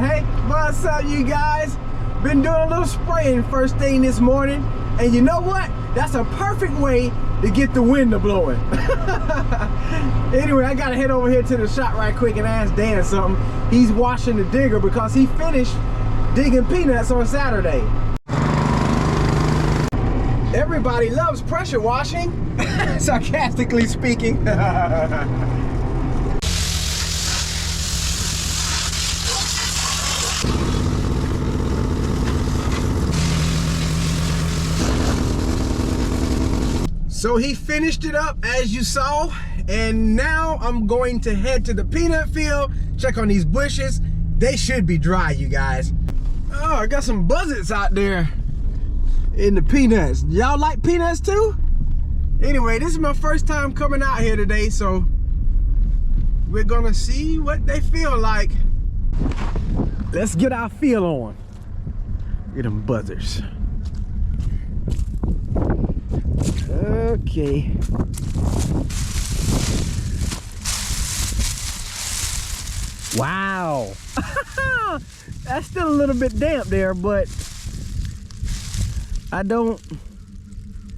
Hey, what's up, you guys? Been doing a little spraying first thing this morning, and you know what? That's a perfect way to get the wind blowing. Anyway, I gotta head over here to the shop right quick and ask Dan something. He's washing the digger because he finished digging peanuts on Saturday. Everybody loves pressure washing, sarcastically speaking. So he finished it up as you saw, and now I'm going to head to the peanut field, check on these bushes. They should be dry, you guys. Oh, I got some buzzards out there in the peanuts. Y'all like peanuts too? Anyway, this is my first time coming out here today, so we're gonna see what they feel like. Let's get our feel on. Get them buzzards. Okay. Wow. That's still a little bit damp there, but I don't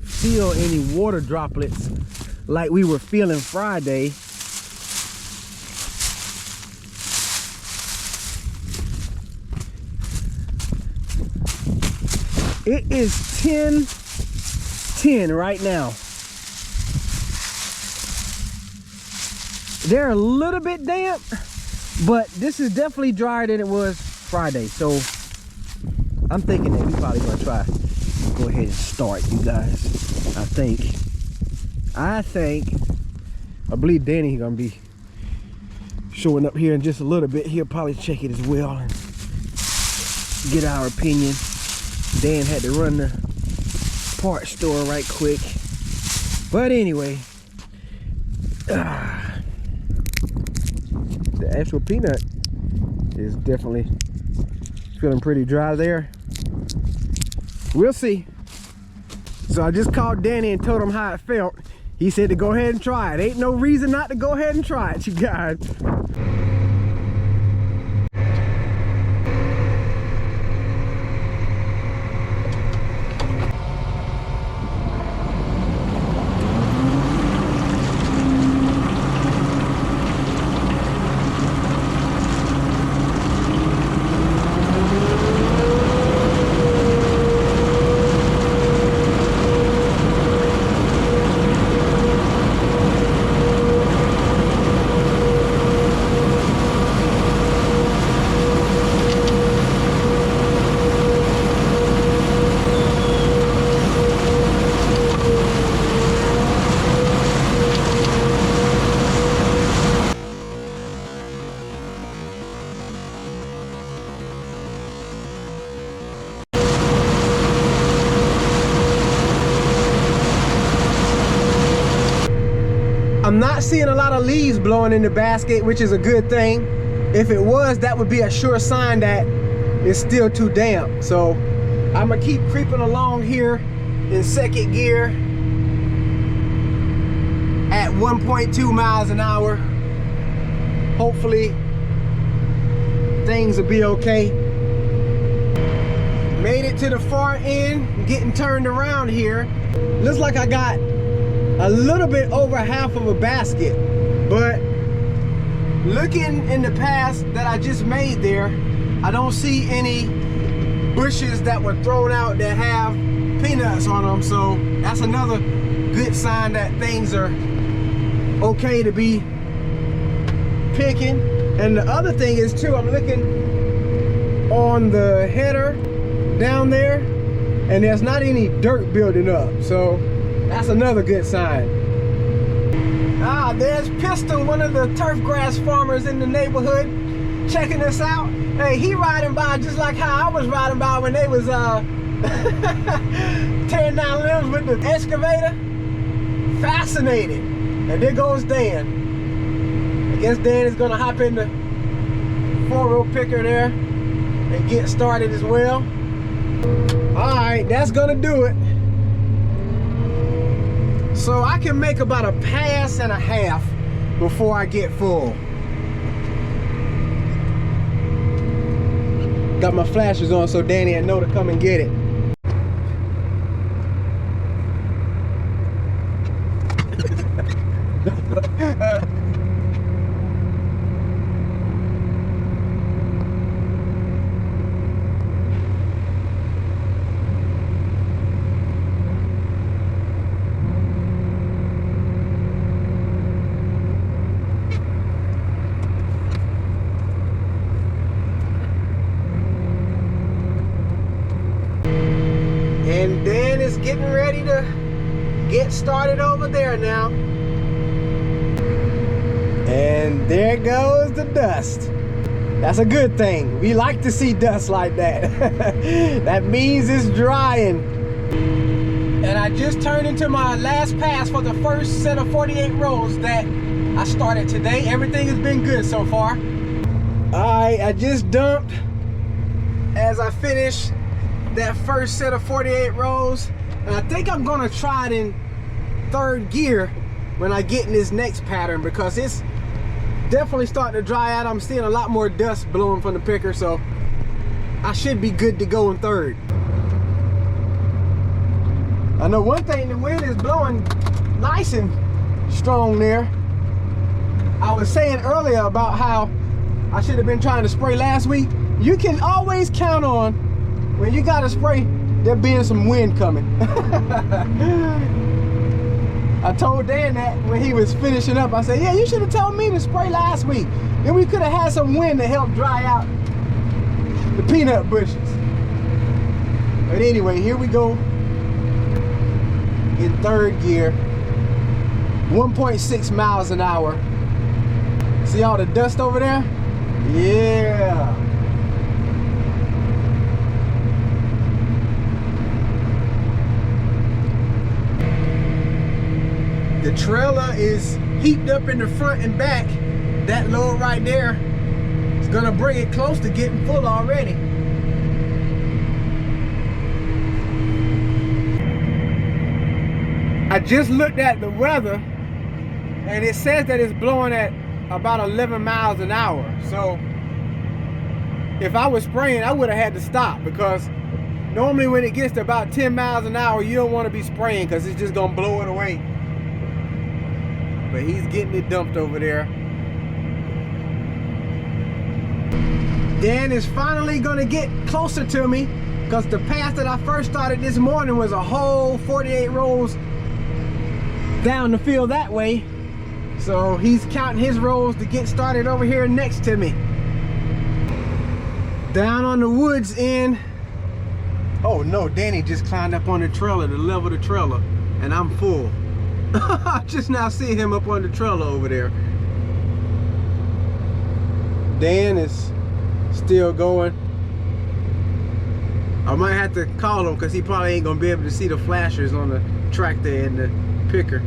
feel any water droplets like we were feeling Friday. It is 10:10 right now. They're a little bit damp, but this is definitely drier than it was Friday. So I'm thinking that we probably gonna try go ahead and start, you guys. I believe Danny gonna be showing up here in just a little bit. He'll probably check it as well and get our opinion. Dan had to run the parts store right quick, but anyway, the actual peanut is definitely feeling pretty dry there. We'll see. So I just called Danny and told him how it felt. He said to go ahead and try it. Ain't no reason not to go ahead and try it, you guys. I'm not seeing a lot of leaves blowing in the basket, which is a good thing. If it was, that would be a sure sign that it's still too damp. So I'm gonna keep creeping along here in second gear at 1.2 miles an hour. Hopefully things will be okay. Made it to the far end, getting turned around here. Looks like I got a little bit over half of a basket, but looking in the pass that I just made there, I don't see any bushes that were thrown out that have peanuts on them. So that's another good sign that things are okay to be picking. And the other thing is too, I'm looking on the header down there, and there's not any dirt building up. So that's another good sign. Ah, there's Pistol, one of the turf grass farmers in the neighborhood, checking us out. Hey, he riding by just like how I was riding by when they was tearing down limbs with the excavator. Fascinated. And there goes Dan. I guess Dan is gonna hop in the 4-row picker there and get started as well. All right, that's gonna do it. So I can make about a pass and a half before I get full. Got my flashers on so Danny I know to come and get it. And Dan is getting ready to get started over there now. And there goes the dust. That's a good thing. We like to see dust like that. That means it's drying. And I just turned into my last pass for the first set of 48 rows that I started today. Everything has been good so far. Alright, I just dumped as I finished that first set of 48 rows, and I think I'm gonna try it in third gear when I get in this next pattern, because it's definitely starting to dry out. I'm seeing a lot more dust blowing from the picker, so I should be good to go in third. I know one thing, the wind is blowing nice and strong there. I was saying earlier about how I should have been trying to spray last week. You can always count on, when you gotta spray, there being some wind coming. I told Dan that when he was finishing up. I said, yeah, you should have told me to spray last week. Then we could have had some wind to help dry out the peanut bushes. But anyway, here we go in third gear, 1.6 miles an hour. See all the dust over there? Yeah. The trailer is heaped up in the front and back. That load right there is gonna bring it close to getting full already. I just looked at the weather and it says that it's blowing at about 11 miles an hour. So if I was spraying, I would have had to stop, because normally when it gets to about 10 miles an hour, you don't want to be spraying because it's just gonna blow it away. But he's getting it dumped over there. Dan is finally gonna get closer to me, because the path that I first started this morning was a whole 48 rows down the field that way. So he's counting his rows to get started over here next to me. Down on the woods end. Oh no, Danny just climbed up on the trailer to level the trailer, and I'm full. I just now see him up on the trailer over there. Dan is still going. I might have to call him, because he probably ain't gonna be able to see the flashers on the tractor and the picker.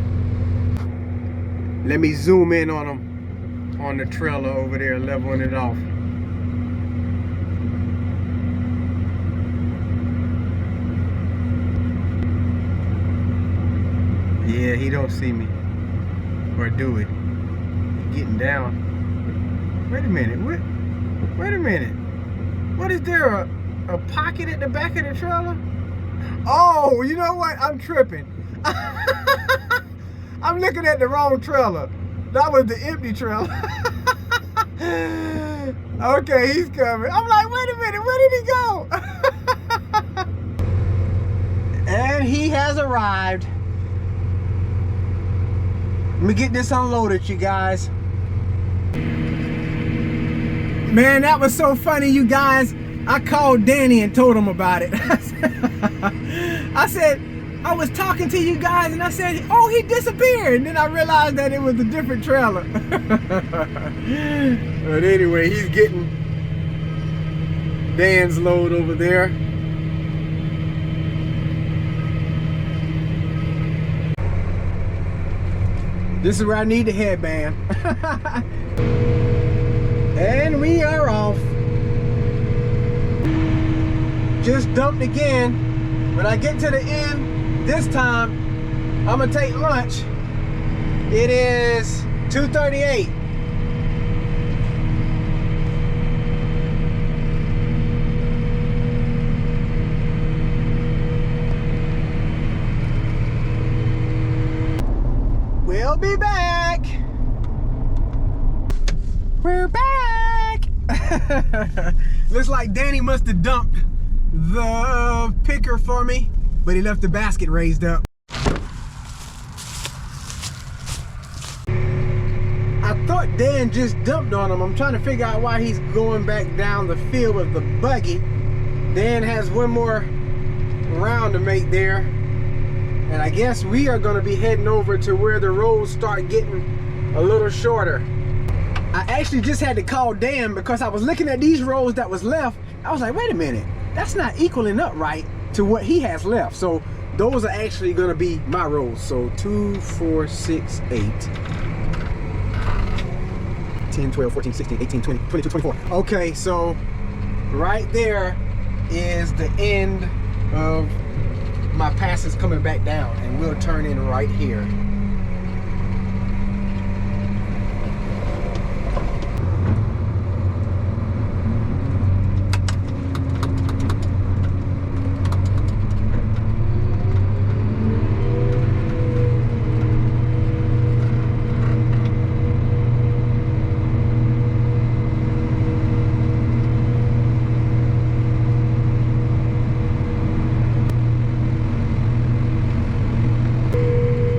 Let me zoom in on him on the trailer over there, leveling it off. Yeah, he don't see me. Or do it. Getting down. Wait a minute. Wait a minute. What is there? A pocket at the back of the trailer? Oh, you know what? I'm tripping. I'm looking at the wrong trailer. That was the empty trailer. Okay, he's coming. I'm like, wait a minute. Where did he go? And he has arrived. Let me get this unloaded, you guys. Man, that was so funny, you guys. I called Danny and told him about it. I said, I was talking to you guys and I said, oh, he disappeared. And then I realized that it was a different trailer. But anyway, he's getting Dan's load over there. This is where I need the headband. And we are off. Just dumped again. When I get to the end, this time, I'm gonna take lunch. It is 2:38. be back. We're back. Looks like Danny must have dumped the picker for me, but he left the basket raised up. I thought Dan just dumped on him. I'm trying to figure out why he's going back down the field with the buggy. Dan has one more round to make there, and I guess we are going to be heading over to where the roads start getting a little shorter. I actually just had to call Dan because I was looking at these rows that was left. I was like, wait a minute, that's not equaling up right to what he has left. So those are actually going to be my rows. So 2, 4, 6, 8, 10, 12, 14, 16, 18, 20, 22, 24. Okay, so right there is the end of my passes coming back down, and we'll turn in right here.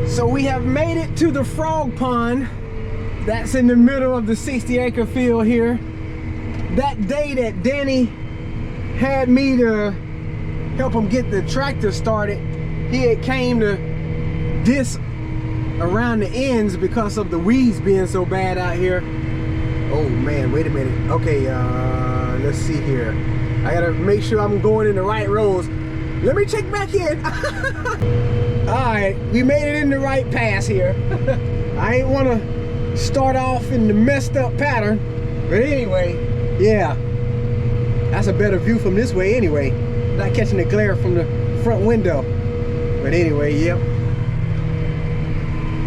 So we have made it to the frog pond that's in the middle of the 60-acre field here. That day that Danny had me to help him get the tractor started, he had came to this around the ends because of the weeds being so bad out here. Oh man, wait a minute. Okay, let's see here. I gotta make sure I'm going in the right rows. Let me check back in. All right, we made it in the right pass here. I ain't want to start off in the messed up pattern, but anyway, yeah, that's a better view from this way anyway. Not catching the glare from the front window. But anyway, yep.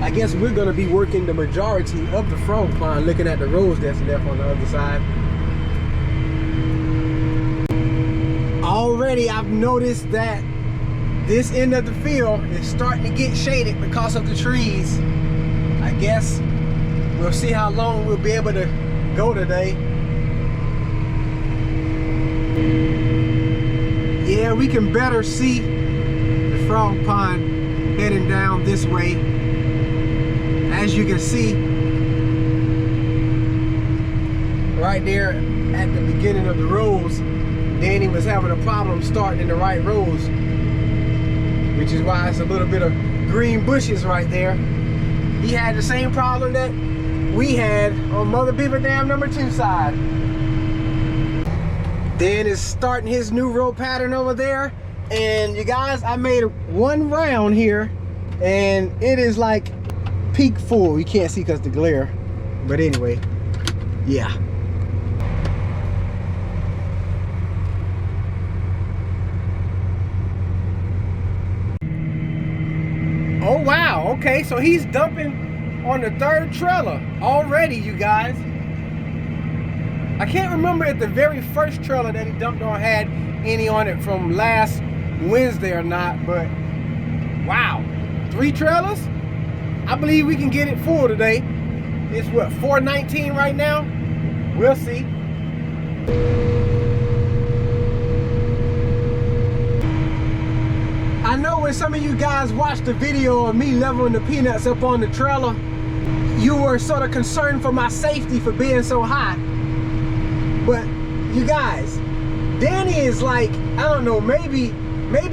I guess we're gonna be working the majority of the frog pond, looking at the rows that's left on the other side. Already I've noticed that this end of the field is starting to get shaded because of the trees. I guess we'll see how long we'll be able to go today. Yeah, we can better see the frog pond heading down this way. As you can see, right there at the beginning of the rows, Danny was having a problem starting in the right rows, which is why it's a little bit of green bushes right there. He had the same problem that we had on Mother Beaver Dam number 2 side. Dan is starting his new row pattern over there, and you guys, I made one round here, and it is like peak full. You can't see because the glare, but anyway, yeah. Oh wow, okay, so he's dumping on the 3rd trailer already, you guys. I can't remember if the very first trailer that he dumped on had any on it from last Wednesday or not, but wow, 3 trailers? I believe we can get it full today. It's what, 4:19 right now? We'll see. I know when some of you guys watched the video of me leveling the peanuts up on the trailer, you were sort of concerned for my safety for being so high. But you guys, Danny is like, I don't know, maybe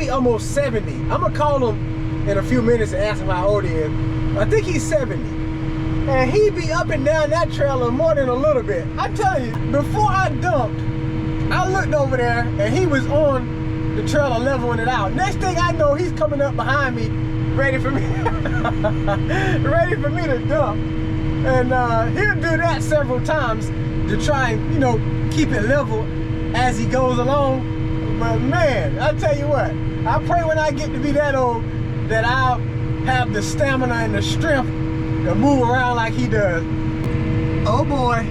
almost 70. I'm gonna call him in a few minutes and ask him how old he is. I think he's 70. And he be up and down that trailer more than a little bit. I tell you, before I dumped, I looked over there and he was on the trailer leveling it out. Next thing I know, he's coming up behind me, ready for me, ready for me to dump. And he'll do that several times to try and, you know, keep it level as he goes along. But man, I tell you what, I pray when I get to be that old that I'll have the stamina and the strength to move around like he does. Oh boy,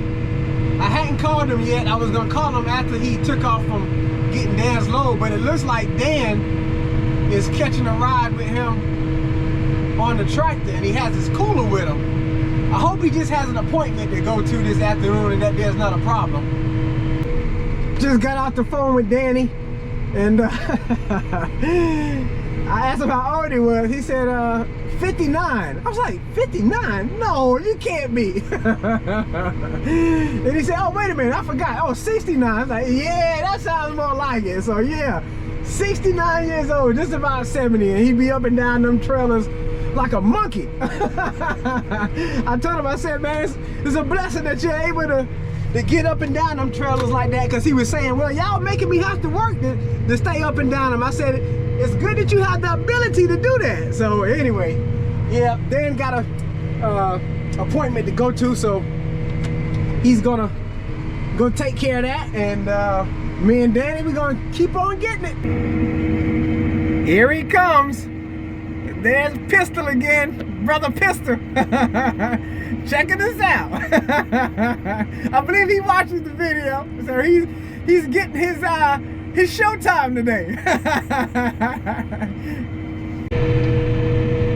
I hadn't called him yet. I was gonna call him after he took off from getting Dan's load, but it looks like Dan is catching a ride with him on the tractor, and he has his cooler with him. I hope he just has an appointment to go to this afternoon and that there's not a problem. Just got off the phone with Danny, and I asked him how old he was. He said 59. I was like, 59? No, you can't be. And he said, oh, wait a minute, I forgot. Oh, 69. I was like, yeah, that sounds more like it. So yeah, 69 years old, just about 70, and he'd be up and down them trailers like a monkey. I told him, I said, man, it's a blessing that you're able to get up and down them trailers like that, because he was saying, well, y'all making me have to work to stay up and down them. I said, it's good that you have the ability to do that. So anyway, yeah, Dan got a appointment to go to, so he's gonna go take care of that, and me and Danny, we're gonna keep on getting it. Here he comes. There's Pistol again, Brother Pistol. Checking us out. I believe he watches the video, so he's getting his showtime today.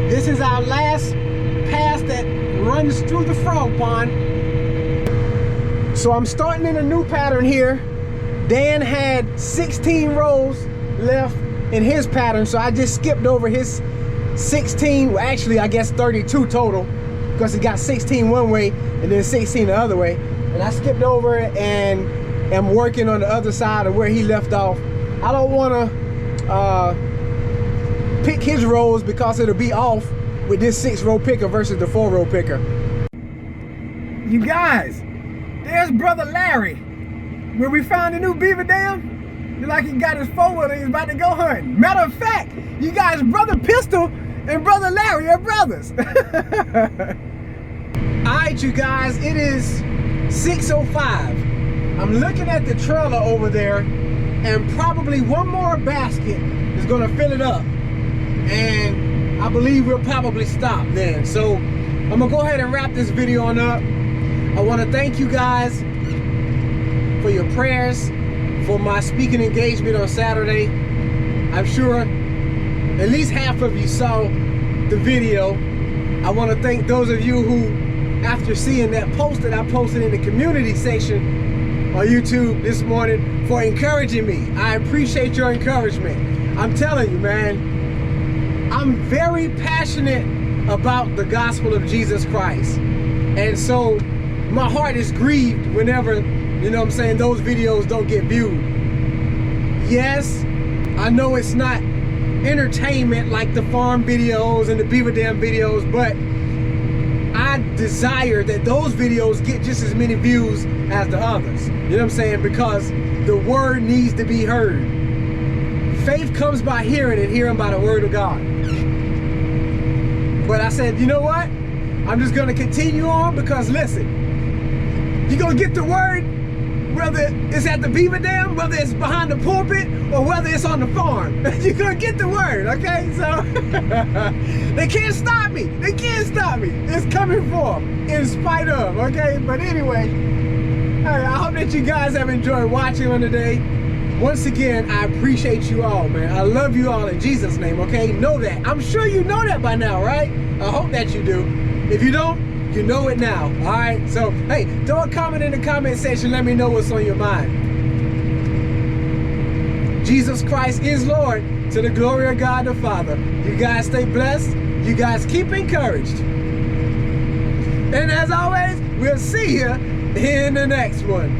This is our last pass that runs through the frog pond. So I'm starting in a new pattern here. Dan had 16 rows left in his pattern, so I just skipped over his 16, well, actually I guess 32 total, because he got 16 one way and then 16 the other way, and I skipped over it and am working on the other side of where he left off. I don't want to pick his rows because it'll be off with this 6-row picker versus the 4-row picker. You guys, there's Brother Larry. Where we found a new beaver dam, it's like he got his 4-wheeler, he's about to go hunting. Matter of fact, you guys, Brother Pistol and Brother Larry are brothers. Alright, you guys, it is 6:05. I'm looking at the trailer over there, and probably one more basket is gonna fill it up. And I believe we'll probably stop then. So I'm gonna go ahead and wrap this video on up. I wanna thank you guys for your prayers, for my speaking engagement on Saturday. I'm sure at least half of you saw the video. I want to thank those of you who, after seeing that post that I posted in the community section on YouTube this morning, for encouraging me. I appreciate your encouragement. I'm telling you, man, I'm very passionate about the gospel of Jesus Christ. And so my heart is grieved whenever, you know what I'm saying, those videos don't get viewed. Yes, I know it's not entertainment like the farm videos and the beaver dam videos, but I desire that those videos get just as many views as the others. You know what I'm saying? Because the word needs to be heard. Faith comes by hearing, and hearing by the word of God. But I said, you know what? I'm just gonna continue on, because listen, you're gonna get the word whether it's at the beaver dam, whether it's behind the pulpit, or whether it's on the farm. You're gonna get the word, okay? So they can't stop me. They can't stop me. It's coming forth in spite of, okay? But anyway, I hope that you guys have enjoyed watching on today. Once again, I appreciate you all, man. I love you all in Jesus' name, okay? Know that. I'm sure you know that by now, right? I hope that you do. If you don't, you know it now, all right? So, hey, throw a comment in the comment section. Let me know what's on your mind. Jesus Christ is Lord, to the glory of God the Father. You guys stay blessed. You guys keep encouraged. And as always, we'll see you in the next one.